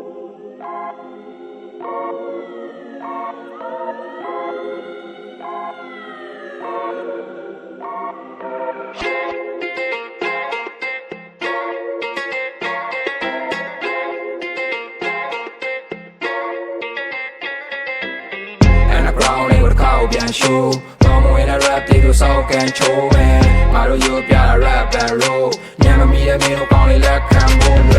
Ground ain't with a cow behind show. Come when I rap, they do so can show man. Maru you piara rap and roll. Never meet a man who can't let come home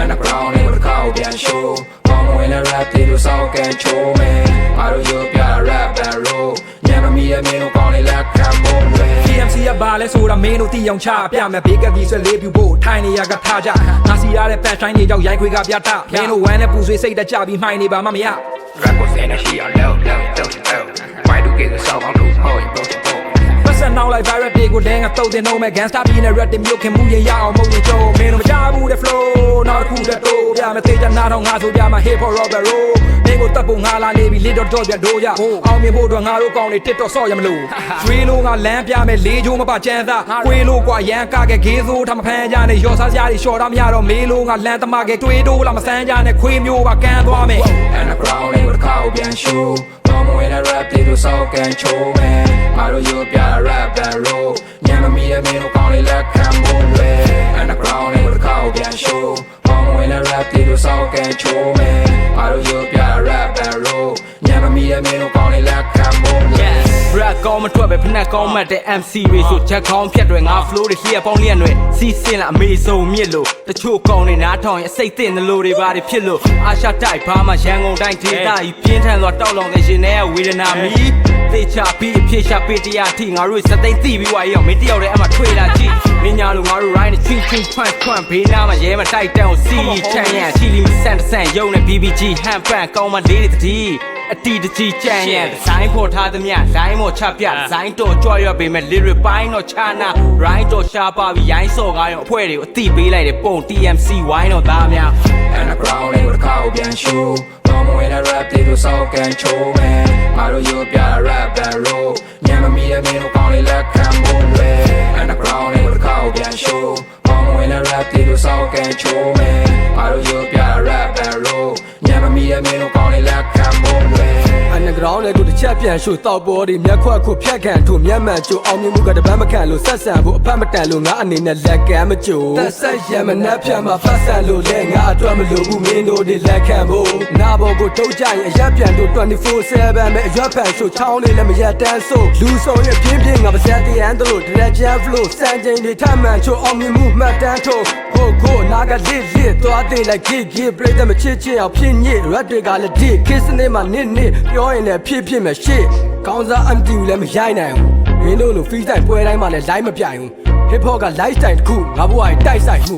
and the ground ain't with a cow behind show. Come when I rap, they do so can show man. Maru you piara rap and roll. Never meet a man who can't let come home TMC ကဘာလဲဆိုတာမင်းတို့သိအောင်ချပြမယ်ဘေးကပြီးဆွဲလေးပြဖို့ထိုင်နေရကထားကြငါစီရတဲ့ fast train တွေကြောင့်ရိုက်ခွေကပြတာမင်းတို့ဝမ်းနဲ့ပူဆွေးစိတ်တကြပြီးမှိုင်းနေပါမမရ Rap was energy on low Why do get the song on loop hold it both Person now like viral တွေကိုလဲငါတုတ်တင်တော့မဲ့ gangster ပြီးနဲ့ rap တွေမြို့ခင်မှုရင်ရအောင်မဟုတ်ရင်ကြုံမင်းတို့မကြဘူးတဲ့ flow နောက်တစ်ခုတည်းတိုးပြမယ်သေးချာနားတော့ငါဆိုပြမှာ hip hop robber roll မင်းကိုတပ်ဖို့ငါလာနေပြီ little dot ပြဒိုးရအောင်မြင်ဖို့တော့ငါတို့ကောင်းနေ TikTok ဆော့ရမလို့ကျွေးလို့ငါလမ်းပြမယ်လေးချိုးမပကျန်းသားခွေးလို့ကွာရန်ကကဲဂေးစိုးထမဖမ်းကြနဲ့ရော်စားစရာတွေရှော်တော့မရတော့မေးလို့ငါလမ်းသမားကဲတွေးတိုးလာမစမ်းကြနဲ့ခွေးမျိုးပါကန်းသွားမယ် And the ground ain't with a cow behind show Come when I rap they do so can show man Maru you piara rap and roll Never meet a man who can't let come home And the ground ain't with a cow behind show Come when I rap they do so can show man Maru you piara rap and roll Never meet a man who can't let come home Rap ကောင်းမထွက်ပဲဖက်ကောင်းမှတ်တဲ့ MC တွေဆိုချက်ကောင်းဖြတ်တွေငါ flow တွေ clear ပေါင်းလျက်တွေစီးစင်းလာအမေဆုံးမြစ်လို့တချို့ကောင်းနေနားထောင်ရင်အစိတ်တင်လို့တွေပါတွေဖြစ်လို့အာရှတိုက်ဘာမှရန်ကုန်တိုင်းဒေသကြီးပြင်းထန်စွာတောက်လောင်တဲ့ရှင်ထဲဝေဒနာမီသေချာပြီးအဖြစ်ရှာပေးတရားထိငါတို့စသိသိပြီးွားရောမင်းတယောက်တည်းအမှထွေလာကြည့်မင်းညာလို့ငါတို့ rhyme ချင်းဖွန့်ဘေးနားမှာရဲမတိုက်တန်းကိုစီးချမ်းရန်ချီလီမဆန်ရုံနဲ့ BBG ဟန်ပန်ကောင်းမလေးတွေတတိအတီတကြီးကြမ်းရန်ဒီဇိုင်းဖော်ထားသမျှလိုင်းမော်ချပြဒီဇိုင်းတော်ကြွရပေမဲ့ lyric ပိုင်းတော့ချနာ rhyme တော်ရှားပါပြီးရိုင်းစော်ကားရောအဖွဲ့တွေကိုအတိပေးလိုက်တယ်ပုံ TMC ဝိုင်းတော့သားများ And the ground ain't with a cow behind show Come when I rap they do so can show man Maru you piara rap and roll Never meet a man who can't let come home And the ground ain't with a cow behind show Come when I rap they do so can show man Maru you piara rap and roll Never meet a man who can't let come home Underground လေးကိုတစ်ချက်ပြန်ရှုတောက်ပေါ်ဒီမျက်ခွက်ခုဖြတ်ခံထိုမျက်မှန်ကျိုးအောင်မြင်မှုကတပန်းမခံလို့ဆက်ဆံဖို့အဖက်မတန်လို့ငါအနေနဲ့လက်ကမ်းမကျိုးသက်ဆက်ရမနှက်ဖြတ်မှာဖတ်ဆန်လို့လဲငါအတွက်မလို့ဘူးမင်းတို့ဒီလက်ခံဖို့နာဘောကိုထုတ်ကြရင်အရက်ပြန်တို့ 24/7 ပဲအရွက်ဖန်ရှုချောင်းလေးလည်းမရက်တန်းဆိုလူဆောင်ရဲ့ပြင်းပြင်းငါပါစက်တရန်တို့ direction flow စံချိန်တွေထမှန်ချိုးအောင်မြင်မှုမှတ်တမ်းထုတ်ကိုနာကလစ်သွားတဲ့လိုက်ဂစ်ပြိတ္တမချစ်ချင်အောင်ဖြစ်ညစ် rap တွေကလည်းဒီ kiss နဲ့မှနစ်ပြောရင်လည်းဖြစ်မယ်ရှေ့ကောင်းစား MT လည်းမရိုက်နိုင်ဘူးမင်းတို့လို freestyle ပွဲတိုင်းမှာလည်း live မပြိုင်ဘူး hip hop က lifestyle တစ်ခုငါဘဝရဲ့တိုက်ဆိုင်မှု